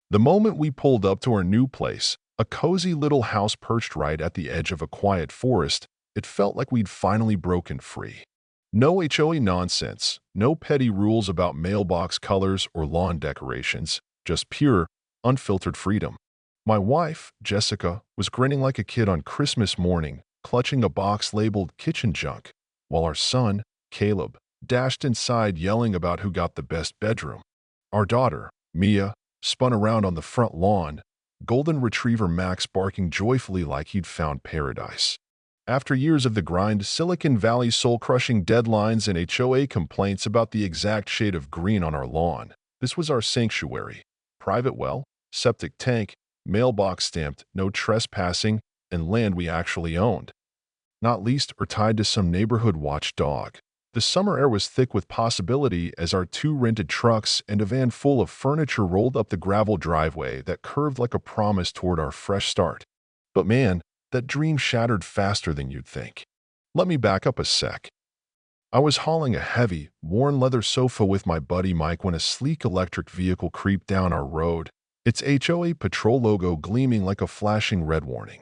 The moment we pulled up to our new place, a cozy little house perched right at the edge of a quiet forest, it felt like we'd finally broken free. No HOA nonsense, no petty rules about mailbox colors or lawn decorations, just pure, unfiltered freedom. My wife, Jessica, was grinning like a kid on Christmas morning, clutching a box labeled kitchen junk, while our son, Caleb, dashed inside yelling about who got the best bedroom. Our daughter, Mia, spun around on the front lawn, golden retriever Max barking joyfully like he'd found paradise. After years of the grind, Silicon Valley soul-crushing deadlines and HOA complaints about the exact shade of green on our lawn, this was our sanctuary. Private well, septic tank, mailbox stamped, no trespassing, and land we actually owned. Not leased or tied to some neighborhood watchdog. The summer air was thick with possibility as our 2 rented trucks and a van full of furniture rolled up the gravel driveway that curved like a promise toward our fresh start. But man, that dream shattered faster than you'd think. Let me back up a sec. I was hauling a heavy, worn leather sofa with my buddy Mike when a sleek electric vehicle creeped down our road, its HOA patrol logo gleaming like a flashing red warning.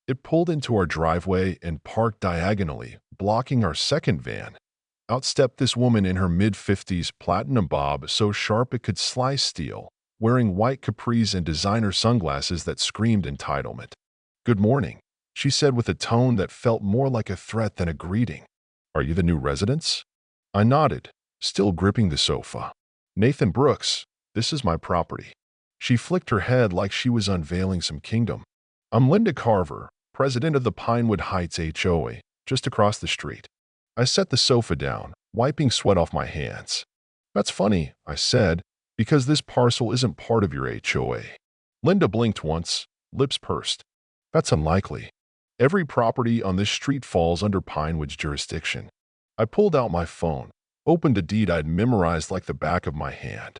It pulled into our driveway and parked diagonally, blocking our second van. Out stepped this woman in her mid-50s, platinum bob so sharp it could slice steel, wearing white capris and designer sunglasses that screamed entitlement. "Good morning," she said with a tone that felt more like a threat than a greeting. "Are you the new residents?" I nodded, still gripping the sofa. "Nathan Brooks, this is my property." She flicked her head like she was unveiling some kingdom. "I'm Linda Carver, president of the Pinewood Heights HOA, just across the street." I set the sofa down, wiping sweat off my hands. "That's funny," I said, "because this parcel isn't part of your HOA." Linda blinked once, lips pursed. "That's unlikely. Every property on this street falls under Pinewood's jurisdiction." I pulled out my phone, opened a deed I'd memorized like the back of my hand.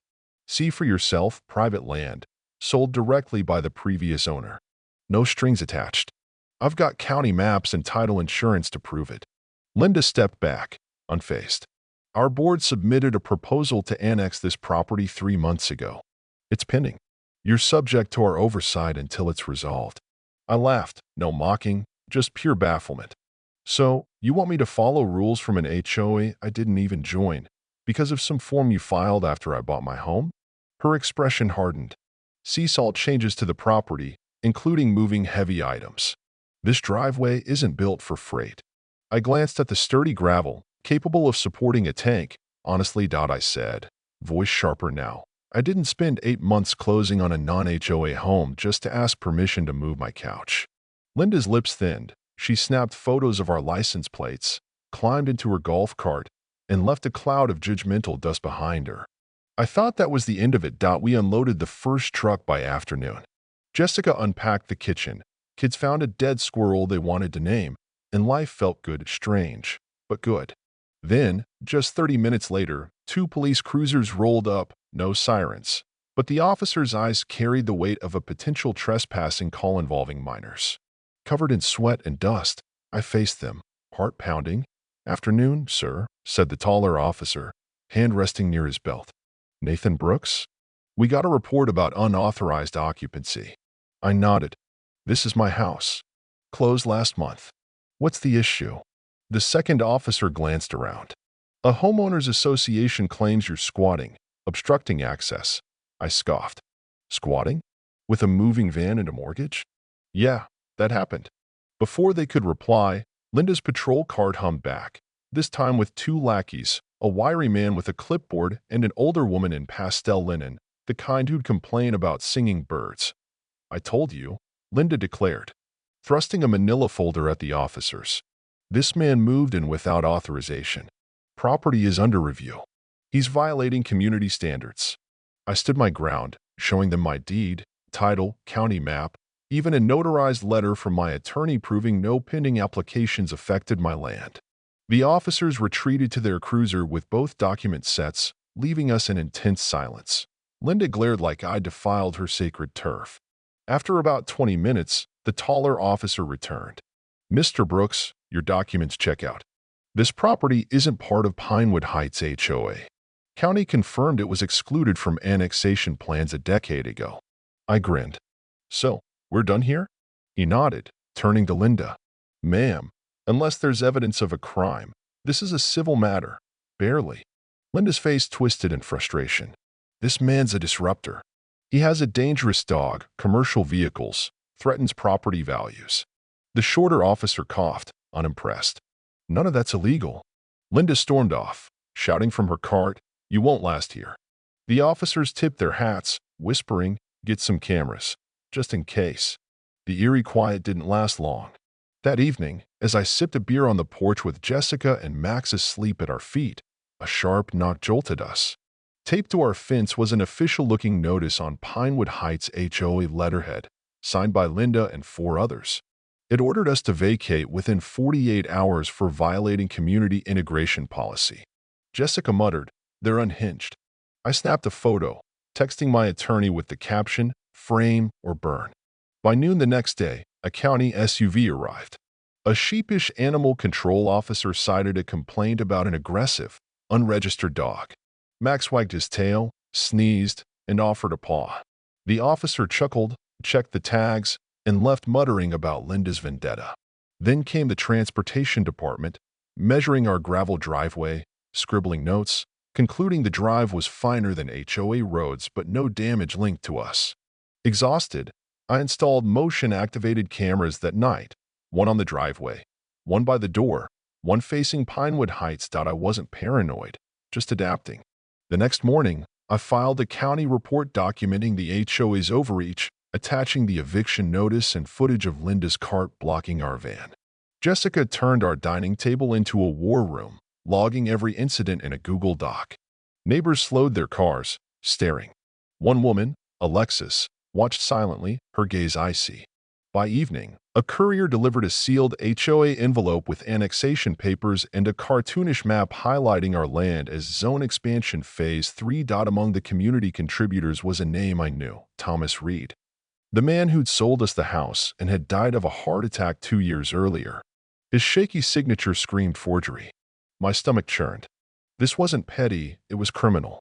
"See for yourself, private land, sold directly by the previous owner. No strings attached. I've got county maps and title insurance to prove it." Linda stepped back, unfazed. "Our board submitted a proposal to annex this property 3 months ago. It's pending. You're subject to our oversight until it's resolved." I laughed, no mocking, just pure bafflement. "So, you want me to follow rules from an HOA I didn't even join, because of some form you filed after I bought my home?" Her expression hardened. "Sea salt changes to the property, including moving heavy items. This driveway isn't built for freight." I glanced at the sturdy gravel, capable of supporting a tank. "Honestly, I said, voice sharper now. "I didn't spend 8 months closing on a non-HOA home just to ask permission to move my couch." Linda's lips thinned. She snapped photos of our license plates, climbed into her golf cart, and left a cloud of judgmental dust behind her. I thought that was the end of it. We unloaded the first truck by afternoon. Jessica unpacked the kitchen. Kids found a dead squirrel they wanted to name, and life felt good, strange, but good. Then, just 30 minutes later, 2 police cruisers rolled up, no sirens. But the officers' eyes carried the weight of a potential trespassing call involving minors. Covered in sweat and dust, I faced them, heart pounding. "Afternoon, sir," said the taller officer, hand resting near his belt. "Nathan Brooks? We got a report about unauthorized occupancy." I nodded. "This is my house. Closed last month. What's the issue?" The second officer glanced around. "A homeowners association claims you're squatting, obstructing access." I scoffed. "Squatting? With a moving van and a mortgage?" "Yeah, that happened." Before they could reply, Linda's patrol cart hummed back, this time with 2 lackeys, a wiry man with a clipboard and an older woman in pastel linen, the kind who'd complain about singing birds. "I told you," Linda declared, thrusting a manila folder at the officers. "This man moved in without authorization. Property is under review. He's violating community standards." I stood my ground, showing them my deed, title, county map, even a notarized letter from my attorney proving no pending applications affected my land. The officers retreated to their cruiser with both document sets, leaving us in intense silence. Linda glared like I'd defiled her sacred turf. After about 20 minutes, the taller officer returned. "Mr. Brooks, your documents check out. This property isn't part of Pinewood Heights HOA. County confirmed it was excluded from annexation plans a decade ago." I grinned. So, we're done here? He nodded, turning to Linda. Ma'am, unless there's evidence of a crime, this is a civil matter. Barely. Linda's face twisted in frustration. This man's a disruptor. He has a dangerous dog, commercial vehicles, threatens property values. The shorter officer coughed, unimpressed. None of that's illegal. Linda stormed off, shouting from her cart, "You won't last here." The officers tipped their hats, whispering, "Get some cameras, just in case." The eerie quiet didn't last long. That evening, as I sipped a beer on the porch with Jessica and Max asleep at our feet, a sharp knock jolted us. Taped to our fence was an official-looking notice on Pinewood Heights HOA letterhead, signed by Linda and 4 others. It ordered us to vacate within 48 hours for violating community integration policy. Jessica muttered, "They're unhinged." I snapped a photo, texting my attorney with the caption, "Frame or burn." By noon the next day, a county SUV arrived. A sheepish animal control officer cited a complaint about an aggressive, unregistered dog. Max wagged his tail, sneezed, and offered a paw. The officer chuckled, checked the tags, and left muttering about Linda's vendetta. Then came the transportation department, measuring our gravel driveway, scribbling notes, concluding the drive was finer than HOA roads but no damage linked to us. Exhausted, I installed motion-activated cameras that night, one on the driveway, one by the door, one facing Pinewood Heights. I wasn't paranoid, just adapting. The next morning, I filed a county report documenting the HOA's overreach, attaching the eviction notice and footage of Linda's cart blocking our van. Jessica turned our dining table into a war room, logging every incident in a Google Doc. Neighbors slowed their cars, staring. One woman, Alexis, watched silently, her gaze icy. By evening, a courier delivered a sealed HOA envelope with annexation papers and a cartoonish map highlighting our land as Zone Expansion Phase 3. Among the community contributors was a name I knew, Thomas Reed. The man who'd sold us the house and had died of a heart attack 2 years earlier. His shaky signature screamed forgery. My stomach churned. This wasn't petty, it was criminal.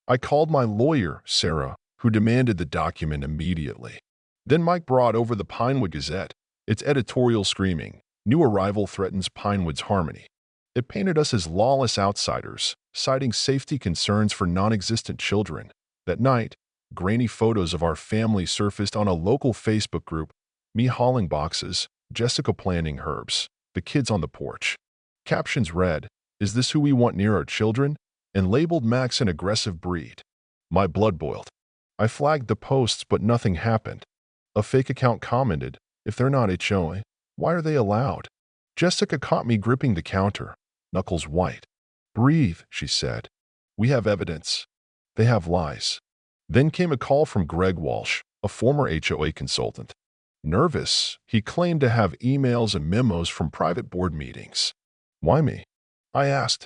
I called my lawyer, Sarah, who demanded the document immediately. Then Mike brought over the Pinewood Gazette, its editorial screaming, "New arrival threatens Pinewood's harmony." It painted us as lawless outsiders, citing safety concerns for non-existent children. That night, grainy photos of our family surfaced on a local Facebook group, me hauling boxes, Jessica planting herbs, the kids on the porch. Captions read, "Is this who we want near our children?" and labeled Max an aggressive breed. My blood boiled. I flagged the posts, but nothing happened. A fake account commented, "If they're not HOA, why are they allowed?" Jessica caught me gripping the counter, knuckles white. "Breathe," she said. "We have evidence. They have lies." Then came a call from Greg Walsh, a former HOA consultant. Nervous, he claimed to have emails and memos from private board meetings. "Why me?" I asked.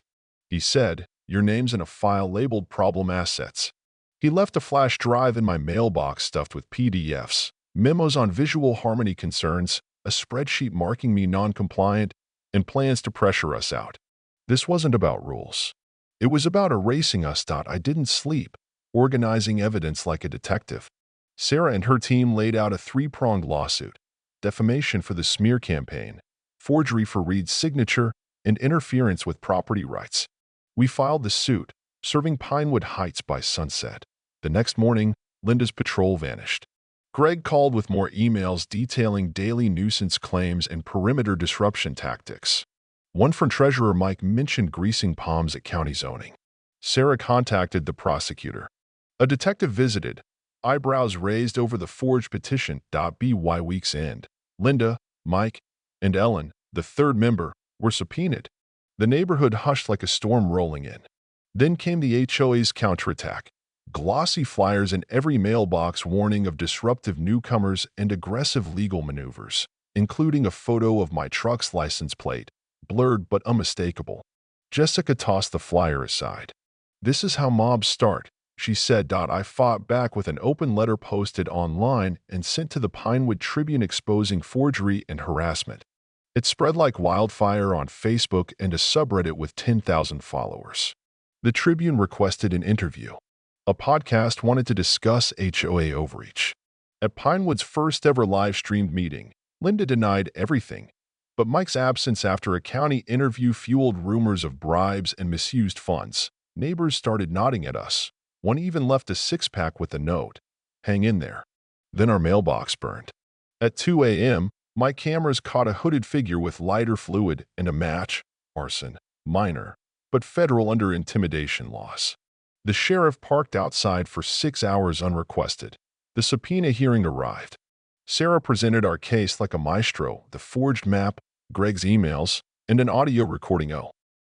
He said, "Your name's in a file labeled Problem Assets." He left a flash drive in my mailbox stuffed with PDFs, memos on visual harmony concerns, a spreadsheet marking me non-compliant, and plans to pressure us out. This wasn't about rules. It was about erasing us. I didn't sleep, organizing evidence like a detective. Sarah and her team laid out a 3-pronged lawsuit: defamation for the smear campaign, forgery for Reed's signature, and interference with property rights. We filed the suit, serving Pinewood Heights by sunset. The next morning, Linda's patrol vanished. Greg called with more emails detailing daily nuisance claims and perimeter disruption tactics. One from Treasurer Mike mentioned greasing palms at county zoning. Sarah contacted the prosecutor. A detective visited, eyebrows raised over the forged petition. By week's end, Linda, Mike, and Ellen, the third member, were subpoenaed. The neighborhood hushed like a storm rolling in. Then came the HOA's counterattack. Glossy flyers in every mailbox warning of disruptive newcomers and aggressive legal maneuvers, including a photo of my truck's license plate, blurred but unmistakable. Jessica tossed the flyer aside. "This is how mobs start," she said. I fought back with an open letter posted online and sent to the Pinewood Tribune exposing forgery and harassment. It spread like wildfire on Facebook and a subreddit with 10,000 followers. The Tribune requested an interview. A podcast wanted to discuss HOA overreach. At Pinewood's first ever live-streamed meeting, Linda denied everything, but Mike's absence after a county interview fueled rumors of bribes and misused funds. Neighbors started nodding at us. One even left a six-pack with a note, "Hang in there." Then our mailbox burned. At 2 a.m., my cameras caught a hooded figure with lighter fluid and a match, arson, minor, but federal under intimidation laws. The sheriff parked outside for 6 hours unrequested. The subpoena hearing arrived. Sarah presented our case like a maestro, the forged map, Greg's emails, and an audio recording.